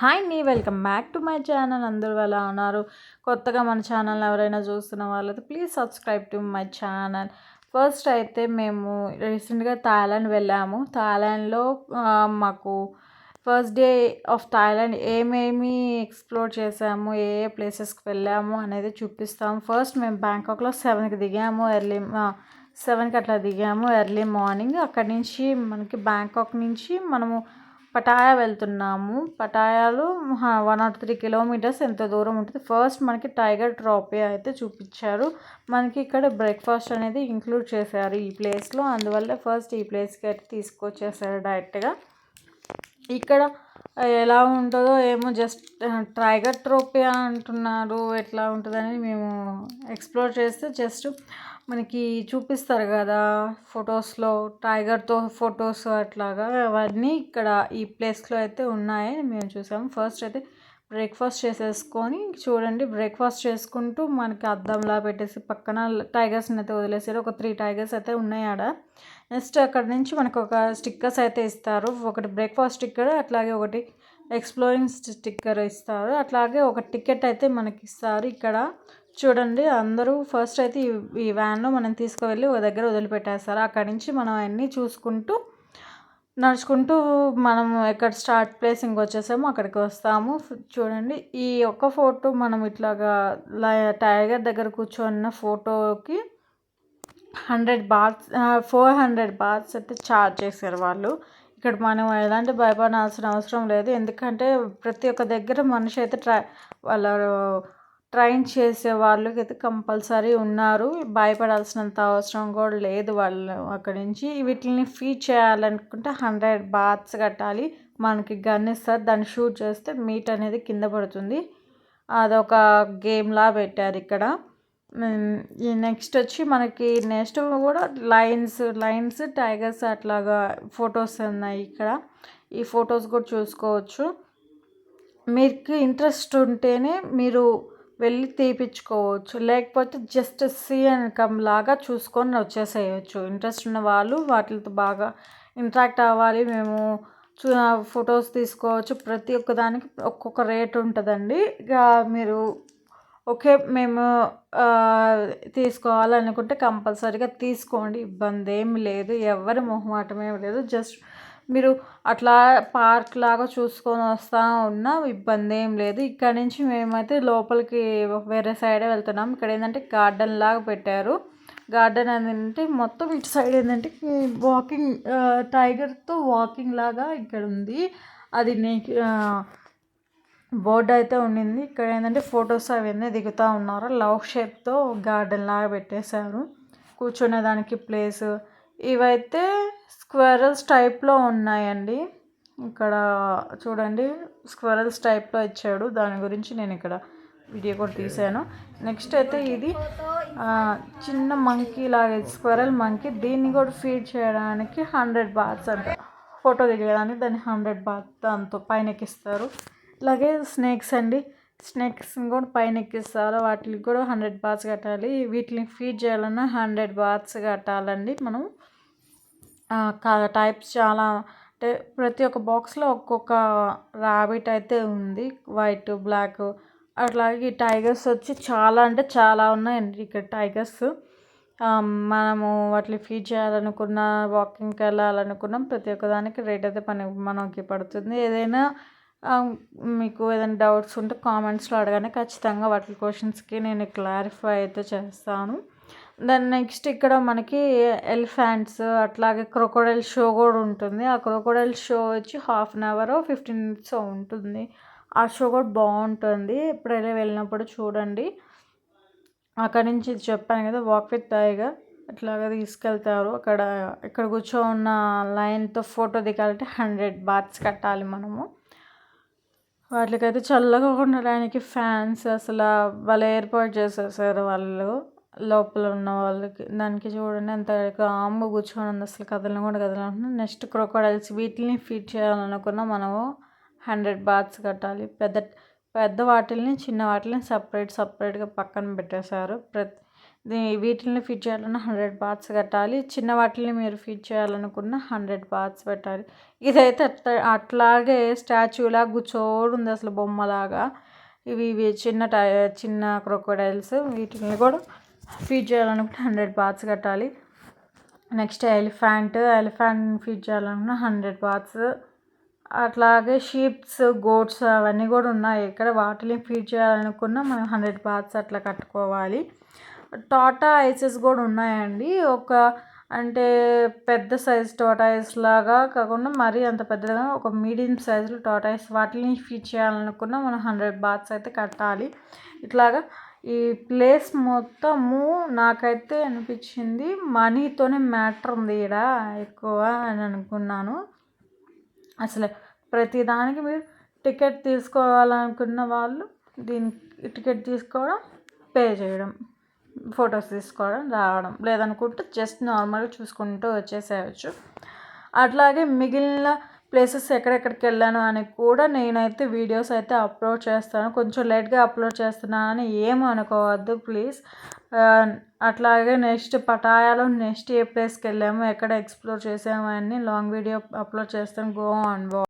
Hi అండి, welcome back to my channel. అందరూ ఎలా ఉన్నారు? కొత్తగా మన ఛానల్ ఎవరైనా చూస్తున్న వాళ్ళైతే please subscribe to my channel. First అయితే మేము రీసెంట్గా థాయిలాండ్ వెళ్ళాము. థాయిలాండ్లో మాకు ఫస్ట్ డే ఆఫ్ థాయిలాండ్ ఏమేమి ఎక్స్ప్లోర్ చేసాము, ఏ ఏ ప్లేసెస్కి వెళ్ళాము అనేది చూపిస్తాము. ఫస్ట్ మేము బ్యాంకాక్లో 7కి దిగాము. 7కి అట్లా దిగాము ఎర్లీ మార్నింగ్. అక్కడి నుంచి మనకి బ్యాంకాక్ నుంచి మనము పటాయా వెళ్తున్నాము. పటాయాలో 103 కిలోమీటర్స్ ఎంత దూరం ఉంటుంది. ఫస్ట్ మనకి టైగర్ ట్రాపే అయితే చూపించారు. మనకి ఇక్కడ బ్రేక్ఫాస్ట్ అనేది ఇంక్లూడ్ చేశారు ఈ ప్లేస్లో. అందువల్ల ఫస్ట్ ఈ ప్లేస్కి అయితే తీసుకొచ్చేసారు డైరెక్ట్గా. ఇక్కడ ఎలా ఉంటుందో ఏమో, జస్ట్ టైగర్ ట్రోపీ అంటున్నారు. ఎట్లా ఉంటుందని మేము ఎక్స్ప్లోర్ చేస్తే జస్ట్ మనకి చూపిస్తారు కదా ఫొటోస్లో, టైగర్తో ఫొటోస్ అట్లాగా, అవన్నీ ఇక్కడ ఈ ప్లేస్లో అయితే ఉన్నాయి. మేము చూసాము. ఫస్ట్ అయితే బ్రేక్ఫాస్ట్ చేసేసుకొని చూడండి, బ్రేక్ఫాస్ట్ చేసుకుంటూ మనకి అద్దంలా పెట్టేసి పక్కన టైగర్స్ని అయితే వదిలేసారు. ఒక 3 టైగర్స్ అయితే ఉన్నాయి ఆడ. నెక్స్ట్ అక్కడ నుంచి మనకు ఒక స్టిక్కర్స్ అయితే ఇస్తారు. ఒకటి బ్రేక్ఫాస్ట్ స్టిక్కర్, అట్లాగే ఒకటి ఎక్స్ప్లోరింగ్ స్టిక్కర్ ఇస్తారు. అట్లాగే ఒక టికెట్ అయితే మనకి ఇస్తారు. ఇక్కడ చూడండి, అందరూ ఫస్ట్ అయితే ఈ వ్యాన్లో మనం తీసుకువెళ్ళి ఒక దగ్గర వదిలిపెట్టేస్తారు. అక్కడి నుంచి మనం అన్నీ చూసుకుంటూ నడుచుకుంటూ మనం ఎక్కడ స్టార్ట్ ప్లేసింగ్ వచ్చేసామో అక్కడికి వస్తాము. చూడండి, ఈ ఒక్క ఫోటో మనం ఇట్లాగా టైగర్ దగ్గర కూర్చొన్న ఫోటోకి 100 బాట్స్ 400 బాట్స్ అయితే ఛార్జ్ చేశారు వాళ్ళు. ఇక్కడ మనం ఎలాంటి భయపడాల్సిన అవసరం లేదు. ఎందుకంటే ప్రతి ఒక్క దగ్గర మనిషి అయితే వాళ్ళ ట్రైన్ చేసే వాళ్ళకి అయితే కంపల్సరీ ఉన్నారు. భయపడాల్సినంత అవసరం కూడా లేదు. వాళ్ళు అక్కడి నుంచి వీటిని ఫీడ్ చేయాలనుకుంటే 100 బాత్స్ కట్టాలి. మనకి గన్ ఇస్తారు, దాన్ని షూట్ చేస్తే మీట్ అనేది కింద పడుతుంది. అదొక గేమ్లా పెట్టారు ఇక్కడ. ఈ నెక్స్ట్ వచ్చి మనకి నెక్స్ట్ కూడా లైన్స్ టైగర్స్ అట్లాగా ఫొటోస్ ఉన్నాయి ఇక్కడ. ఈ ఫొటోస్ కూడా చూసుకోవచ్చు. మీకు ఇంట్రెస్ట్ ఉంటేనే మీరు వెళ్ళి తీపించుకోవచ్చు, లేకపోతే జస్ట్ సీ అండ్ కమ్ లాగా చూసుకొని వచ్చేసేయచ్చు. ఇంట్రెస్ట్ ఉన్న వాళ్ళు వాటితో బాగా ఇంటరాక్ట్ అవ్వాలి. మేము ఫొటోస్ తీసుకోవచ్చు. ప్రతి ఒక్కదానికి ఒక్కొక్క రేట్ ఉంటుందండి. ఇక మీరు ఓకే మేము తీసుకోవాలనుకుంటే కంపల్సరీగా తీసుకోండి, ఇబ్బంది ఏమి లేదు. ఎవరి మొహమాటం ఏమి లేదు. జస్ట్ మీరు అట్లా పార్క్ లాగా చూసుకొని వస్తూ ఉన్నా ఇబ్బంది ఏం లేదు. ఇక్కడ నుంచి మేమైతే లోపలికి వేరే సైడే వెళ్తున్నాం. ఇక్కడ ఏంటంటే గార్డెన్ లాగా పెట్టారు. గార్డెన్ ఏంటంటే మొత్తం ఇటు సైడ్ ఏంటంటే వాకింగ్, టైగర్తో వాకింగ్ లాగా ఇక్కడ ఉంది. అది బోర్డు అయితే ఉండింది. ఇక్కడ ఏంటంటే ఫొటోస్ అవన్నీ దిగుతూ ఉన్నారు. లవ్ షేప్తో గార్డెన్ లాగా పెట్టేశారు కూర్చునేదానికి ప్లేస్. ఇవైతే స్క్వేరల్స్ టైప్లో ఉన్నాయండి. ఇక్కడ చూడండి, స్క్వేరల్స్ టైప్లో ఇచ్చాడు. దాని గురించి నేను ఇక్కడ వీడియో కూడా తీసాను. నెక్స్ట్ అయితే ఇది చిన్న మంకీ లాగా, స్క్వేరల్ మంకీ. దీన్ని కూడా ఫీడ్ చేయడానికి 100 బాత్స్ అంట. ఫోటో దిగడానికి దాన్ని 100 బాత్ దాంతో పైన ఎక్కిస్తారు. అలాగే స్నేక్స్ అండి, స్నేక్స్ని కూడా పైన ఎక్కిస్తారు. వాటికి కూడా 100 బాత్స్ కట్టాలి. వీటిని ఫీడ్ చేయాలన్నా 100 బాత్స్ కట్టాలండి. మనం టైప్స్ చాలా, అంటే ప్రతి ఒక్క బాక్స్లో ఒక్కొక్క ర్యాబిట్ అయితే ఉంది, వైట్ బ్లాక్. అట్లాగే టైగర్స్ వచ్చి చాలా అంటే చాలా ఉన్నాయండి ఇక్కడ టైగర్స్. మనము వాటిని ఫీడ్ చేయాలనుకున్న, వాకింగ్కి వెళ్ళాలనుకున్నాం, ప్రతి ఒక్కదానికి రేట్ అయితే మనకి పడుతుంది. ఏదైనా మీకు ఏదైనా డౌట్స్ ఉంటే కామెంట్స్లో అడగండి. ఖచ్చితంగా వాటి క్వశ్చన్స్కి నేను క్లారిఫై అయితే చేస్తాను. దాని నెక్స్ట్ ఇక్కడ మనకి ఎలిఫెంట్స్, అట్లాగే క్రొకోడైల్ షో కూడా ఉంటుంది. ఆ క్రొకోడైల్ షో వచ్చి 1/2 అవర్ 15 మినిట్స్ ఉంటుంది. ఆ షో కూడా బాగుంటుంది. ఎప్పుడైనా వెళ్ళినప్పుడు చూడండి. అక్కడ నుంచి చెప్పాను కదా, వాక్ విత్ టైగర్ అట్లాగా తీసుకెళ్తారు. ఇక్కడ కూర్చోన్న లైన్తో ఫోటో దిగాలంటే 100 బాత్స్ కట్టాలి మనము. వాటికైతే చల్లగా ఉండడానికి ఫ్యాన్స్ అసలు వాళ్ళు ఏర్పాటు చేసేసారు వాళ్ళు లోపల ఉన్న వాళ్ళకి. దానికి చూడండి ఎంత కామ్గా కూర్చొని ఉంది, అసలు కదలను కూడా కదలంటున్నాం. నెక్స్ట్ క్రొకోడైల్స్, వీటిని ఫీడ్ చేయాలనుకున్నా మనము 100 బాత్స్ కట్టాలి. పెద్ద వాటిల్ని చిన్న వాటిని సపరేట్గా పక్కన పెట్టేశారు. వీటిని ఫిట్ చేయాలన్నా 100 బాత్స్ కట్టాలి. చిన్న వాటిని మీరు ఫిట్ చేయాలనుకున్న 100 బాత్స్ పెట్టాలి. ఇదైతే అట్లాగే స్టాచ్యూలా కూర్చోడు ఉంది అసలు బొమ్మలాగా. ఇవి చిన్న క్రొకోడైల్స్. వీటిని కూడా ఫీడ్ చేయాలనుకుంటే 100 బాత్స్ కట్టాలి. నెక్స్ట్ ఎలిఫెంట్ ఫీడ్ చేయాలనుకున్న 100 బాత్స్. అట్లాగే షీప్స్, గోట్స్ అవన్నీ కూడా ఉన్నాయి ఇక్కడ. వాటిని ఫీడ్ చేయాలనుకున్న మనం 100 బాత్స్ అట్లా కట్టుకోవాలి. టాటా ఐసెస్ కూడా ఉన్నాయండి. అంటే పెద్ద సైజ్ టాటాయిస్ లాగా కాకుండా మరీ అంత పెద్దగా ఒక మీడియం సైజులో టాటాయిస్. వాటిని ఫీడ్ చేయాలనుకున్న మనం 100 బాత్స్ అయితే కట్టాలి. ఇట్లాగా ఈ ప్లేస్ మొత్తము నాకైతే అనిపించింది మనీతోనే మ్యాటర్ ఉంది ఈడ ఎక్కువ అని అనుకున్నాను. అసలు ప్రతిదానికి మీరు టికెట్ తీసుకోవాలనుకున్న వాళ్ళు టికెట్ తీసుకోవడం, పే చేయడం, ఫొటోస్ తీసుకోవడం, రావడం. లేదనుకుంటే జస్ట్ నార్మల్గా చూసుకుంటూ వచ్చేసేయచ్చు. అట్లాగే మిగిలిన ప్లేసెస్ ఎక్కడెక్కడికి వెళ్ళాను అని కూడా నేనైతే వీడియోస్ అయితే అప్లోడ్ చేస్తాను. కొంచెం లేట్గా అప్లోడ్ చేస్తున్నానని ఏమీ అనుకోవద్దు ప్లీజ్. అట్లాగే నెక్స్ట్ పటాయాలో నెక్స్ట్ ఏ ప్లేస్కి వెళ్ళాము, ఎక్కడ ఎక్స్ప్లోర్ చేసాము అని లాంగ్ వీడియో అప్లోడ్ చేస్తాను. Go on watch.